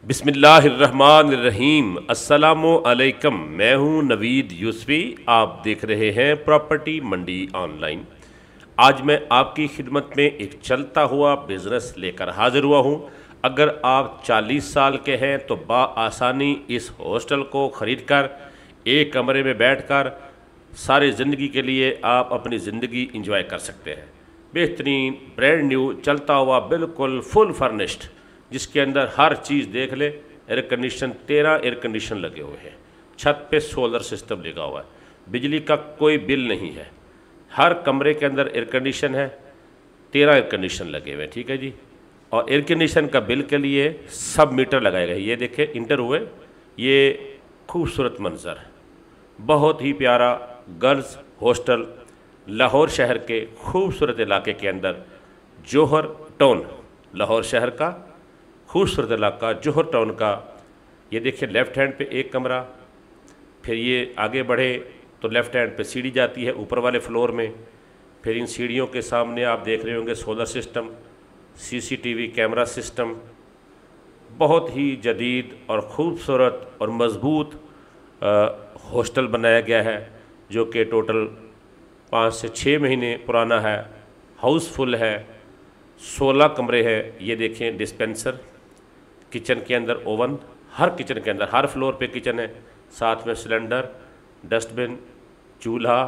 बिस्मिल्लाहिर्रहमानिर्रहीम। अस्सलामु अलैकुम। मैं हूं नवीद यूसुफी। आप देख रहे हैं प्रॉपर्टी मंडी ऑनलाइन। आज मैं आपकी खिदमत में एक चलता हुआ बिज़नेस लेकर हाजिर हुआ हूं। अगर आप 40 साल के हैं तो आसानी इस हॉस्टल को ख़रीद कर एक कमरे में बैठकर सारी ज़िंदगी के लिए आप अपनी ज़िंदगी इंजॉय कर सकते हैं। बेहतरीन ब्रांड न्यू चलता हुआ बिल्कुल फुल फर्निश्ड, जिसके अंदर हर चीज़ देख ले। एयर कंडीशन 13 एयर कंडीशन लगे हुए हैं। छत पे सोलर सिस्टम लगा हुआ है। बिजली का कोई बिल नहीं है। हर कमरे के अंदर एयर कंडीशन है। 13 एयर कंडीशन लगे हुए हैं। ठीक है जी। और एयर कंडीशन का बिल के लिए सब मीटर लगाए गए। ये देखें इंटर हुए, ये खूबसूरत मंजर, बहुत ही प्यारा गर्ल्स हॉस्टल लाहौर शहर के खूबसूरत इलाके के अंदर, जौहर टाउन, लाहौर शहर का खूबसूरत इलाका जौहर टाउन का। ये देखिए लेफ़्ट हैंड पे एक कमरा, फिर ये आगे बढ़े तो लेफ़्ट हैंड पे सीढ़ी जाती है ऊपर वाले फ्लोर में। फिर इन सीढ़ियों के सामने आप देख रहे होंगे solar system, CCTV camera system. बहुत ही जदीद और ख़ूबसूरत और मज़बूत हॉस्टल बनाया गया है, जो कि टोटल 5 से 6 महीने पुराना है। हाउसफुल है। 16 कमरे हैं। ये देखें डिस्पेंसर, किचन के अंदर ओवन, हर किचन के अंदर हर फ्लोर पे किचन है, साथ में सिलेंडर, डस्टबिन, चूल्हा।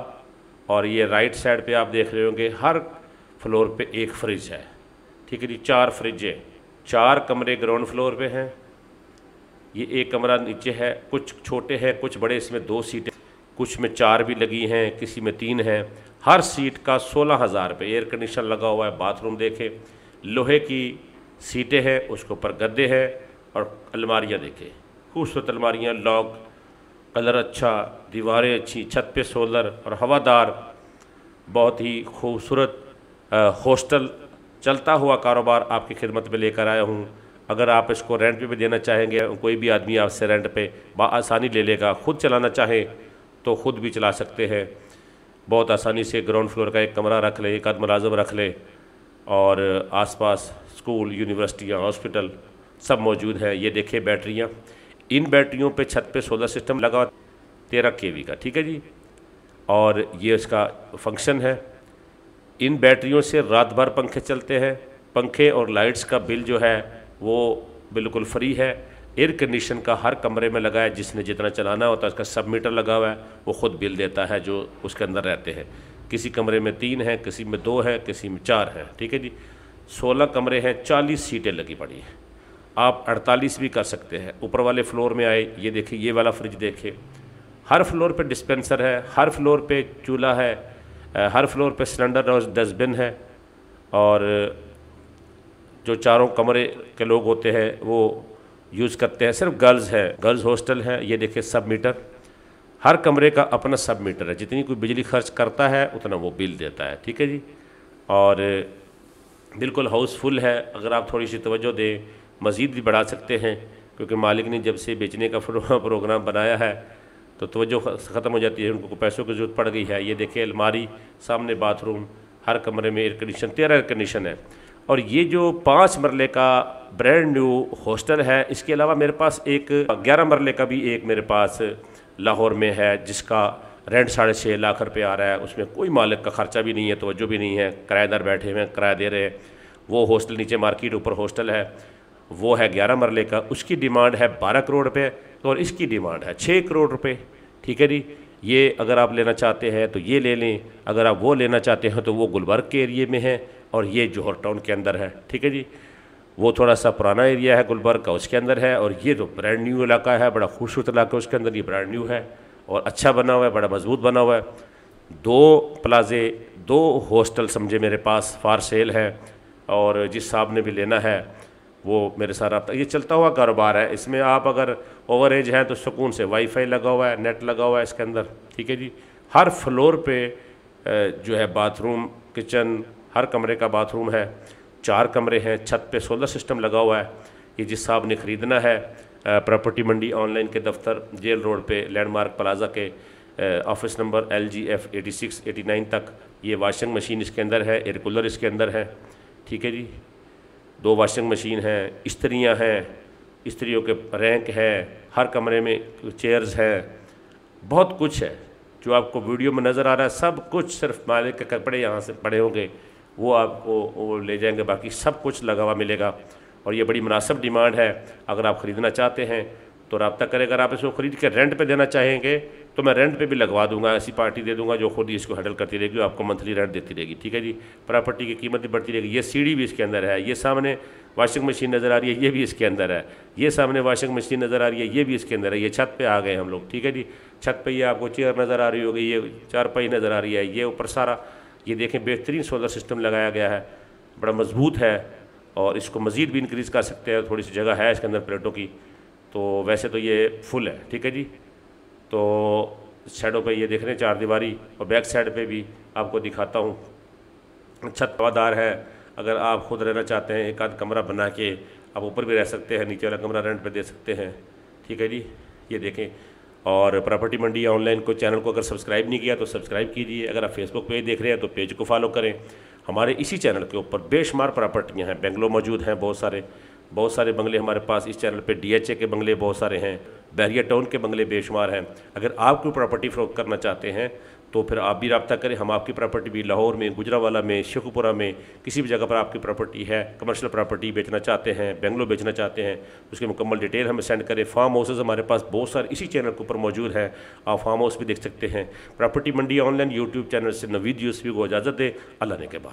और ये राइट साइड पे आप देख रहे होंगे हर फ्लोर पे एक फ्रिज है। ठीक है जी, 4 फ्रिजें। 4 कमरे ग्राउंड फ्लोर पे हैं। ये एक कमरा नीचे है। कुछ छोटे हैं, कुछ बड़े। इसमें 2 सीटें, कुछ में 4 भी लगी हैं, किसी में 3 हैं। हर सीट का 16,000 रुपये। एयर कंडीशन लगा हुआ है। बाथरूम देखें, लोहे की सीटें हैं, उसके ऊपर गद्दे हैं। और अलमारियाँ देखें, खूबसूरत अलमारियाँ, लॉक, कलर अच्छा, दीवारें अच्छी, छत पे सोलर और हवादार। बहुत ही खूबसूरत हॉस्टल चलता हुआ कारोबार आपकी खिदमत में लेकर आया हूँ। अगर आप इसको रेंट पे भी देना चाहेंगे, कोई भी आदमी आपसे रेंट पे आसानी ले लेगा। ख़ुद चलाना चाहें तो ख़ुद भी चला सकते हैं। बहुत आसानी से ग्राउंड फ्लोर का एक कमरा रख ले, एक आध मुलाज़िम रख ले, और आसपास स्कूल, यूनिवर्सिटियाँ, हॉस्पिटल सब मौजूद है। ये देखिए बैटरियाँ, इन बैटरियों पे छत पे सोलर सिस्टम लगा 13 kV का। ठीक है जी। और ये इसका फंक्शन है। इन बैटरियों से रात भर पंखे चलते हैं। पंखे और लाइट्स का बिल जो है वो बिल्कुल फ्री है। एयर कंडीशन का हर कमरे में लगा है। जिसने जितना चलाना होता है उसका सब मीटर लगा हुआ है, वो ख़ुद बिल देता है जो उसके अंदर रहते हैं। किसी कमरे में 3 हैं, किसी में 2 हैं, किसी में 4 हैं। ठीक है जी। 16 कमरे हैं, 40 सीटें लगी पड़ी हैं। आप 48 भी कर सकते हैं। ऊपर वाले फ्लोर में आए, ये देखिए ये वाला फ्रिज देखिए। हर फ्लोर पे डिस्पेंसर है, हर फ्लोर पे चूल्हा है, हर फ्लोर पे सिलेंडर और डस्टबिन है। और जो चारों कमरे के लोग होते हैं वो यूज़ करते हैं। सिर्फ गर्ल्स है, गर्ल्स हॉस्टल है। ये देखिए सब मीटर, हर कमरे का अपना सब मीटर है। जितनी कोई बिजली खर्च करता है उतना वो बिल देता है। ठीक है जी। और बिल्कुल हाउसफुल है। अगर आप थोड़ी सी तवज्जो दें, मज़ीद भी बढ़ा सकते हैं, क्योंकि मालिक ने जब से बेचने का प्रोग्राम बनाया है तो तवज्जो ख़त्म हो जाती है, उनको पैसों की ज़रूरत पड़ गई है। ये देखिए अलमारी, सामने बाथरूम, हर कमरे में एयर कंडीशन, 13 एयर कंडीशन है। और ये जो 5 मरले का ब्रांड न्यू हॉस्टल है, इसके अलावा मेरे पास एक 11 मरले का भी एक मेरे पास लाहौर में है, जिसका रेंट 6.5 लाख रुपये आ रहा है। उसमें कोई मालिक का ख़र्चा भी नहीं है, तवज्जो भी नहीं है। किराएदार बैठे हुए हैं, किराया दे रहे हैं। वो हॉस्टल नीचे मार्केट, ऊपर हॉस्टल है, वो है 11 मरले का। उसकी डिमांड है 12 करोड़ रुपये, और इसकी डिमांड है 6 करोड़ रुपये। ठीक है जी। ये अगर आप लेना चाहते हैं तो ये ले लें, अगर आप वो लेना चाहते हैं तो वो गुलबर्ग के एरिए में है, और ये जौहर टाउन के अंदर है। ठीक है जी। वो थोड़ा सा पुराना एरिया है गुलबर्ग का, उसके अंदर है। और ये तो ब्रांड न्यू इलाका है, बड़ा खूबसूरत इलाका है। उसके अंदर ये ब्रांड न्यू है और अच्छा बना हुआ है, बड़ा मजबूत बना हुआ है। 2 प्लाजे, 2 हॉस्टल समझे मेरे पास फॉर सेल है। और जिस साहब ने भी लेना है वो मेरे साथ रब्ता। ये चलता हुआ कारोबार है। इसमें आप अगर ओवर एज हैं तो सुकून से वाईफाई लगा हुआ है, नेट लगा हुआ है इसके अंदर। ठीक है जी। हर फ्लोर पे जो है बाथरूम, किचन, हर कमरे का बाथरूम है। 4 कमरे हैं, छत पे सोलर सिस्टम लगा हुआ है। ये जिस साहब ने ख़रीदना है, प्रॉपर्टी मंडी ऑनलाइन के दफ्तर, जेल रोड पे लैंडमार्क प्लाजा के ऑफिस नंबर LGF 86 89 तक। ये वॉशिंग मशीन इसके अंदर है, एयर कूलर इसके अंदर है। ठीक है जी। 2 वॉशिंग मशीन हैं, इस्त्रियाँ हैं, स्त्रियों के रैंक है, हर कमरे में चेयर्स हैं, बहुत कुछ है जो आपको वीडियो में नज़र आ रहा है। सब कुछ सिर्फ मालिक के कपड़े यहाँ से पड़े होंगे, वो आपको वो ले जाएंगे, बाकी सब कुछ लगा हुआ मिलेगा। और ये बड़ी मुनासिब डिमांड है। अगर आप ख़रीदना चाहते हैं तो रब्ता करें। अगर आप इसको ख़रीद के रेंट पे देना चाहेंगे तो मैं रेंट पे भी लगवा दूंगा, ऐसी पार्टी दे दूंगा जो खुद ही इसको हैंडल करती रहेगी, आपको मंथली रेंट देती रहेगी। ठीक है जी। प्रॉपर्टी की कीमत भी बढ़ती रहेगी। ये सीढ़ी भी इसके अंदर है, ये सामने वॉशिंग मशीन नज़र आ रही है, ये भी इसके अंदर है, ये सामने वॉशिंग मशीन नज़र आ रही है, ये भी इसके अंदर है। ये छत पे आ गए हम लोग। ठीक है जी। छत पे ये आपको चेयर नज़र आ रही होगी, ये चारपाई नज़र आ रही है, ये ऊपर सारा ये देखें बेहतरीन सोलर सिस्टम लगाया गया है, बड़ा मजबूत है। और इसको मज़ीद भी इंक्रीज़ कर सकते हैं, थोड़ी सी जगह है इसके अंदर प्लेटों की। तो वैसे तो ये फुल है। ठीक है जी। तो साइडों पे ये देख रहे हैं चार दीवारी, और बैक साइड पे भी आपको दिखाता हूँ। छत हवादार है। अगर आप खुद रहना चाहते हैं एक आध कमरा बना के आप ऊपर भी रह सकते हैं, नीचे वाला कमरा रेंट पे दे सकते हैं। ठीक है जी। ये देखें। और प्रॉपर्टी मंडी ऑनलाइन को चैनल को अगर सब्सक्राइब नहीं किया तो सब्सक्राइब कीजिए। अगर आप फेसबुक पेज देख रहे हैं तो पेज को फॉलो करें। हमारे इसी चैनल के ऊपर बेशुमार प्रॉपर्टियाँ हैं, बेंगलो मौजूद हैं, बहुत सारे बंगले हमारे पास इस चैनल पे DHA के बंगले बहुत सारे हैं, बहरिया टाउन के बंगले बेशुमार हैं। अगर आप कोई प्रॉपर्टी फ़रोख्त करना चाहते हैं तो फिर आप भी रब्ता करें। हम आपकी प्रॉपर्टी भी लाहौर में, गुजरावाला में, शेखुपुरा में, किसी भी जगह पर आपकी प्रॉपर्टी है, कमर्शियल प्रॉपर्टी बेचना चाहते हैं, बेंगलो बेचना चाहते हैं, उसकी मुकम्मल डिटेल हमें सेंड करें। फार्म हाउसेस हमारे पास बहुत सारे इसी चैनल के ऊपर मौजूद हैं, आप फार्म हाउस भी देख सकते हैं। प्रॉपर्टी मंडी ऑनलाइन यूट्यूब चैनल से नवीद यूसुफी को इजाज़त दे। अल्लाह ने के बाद।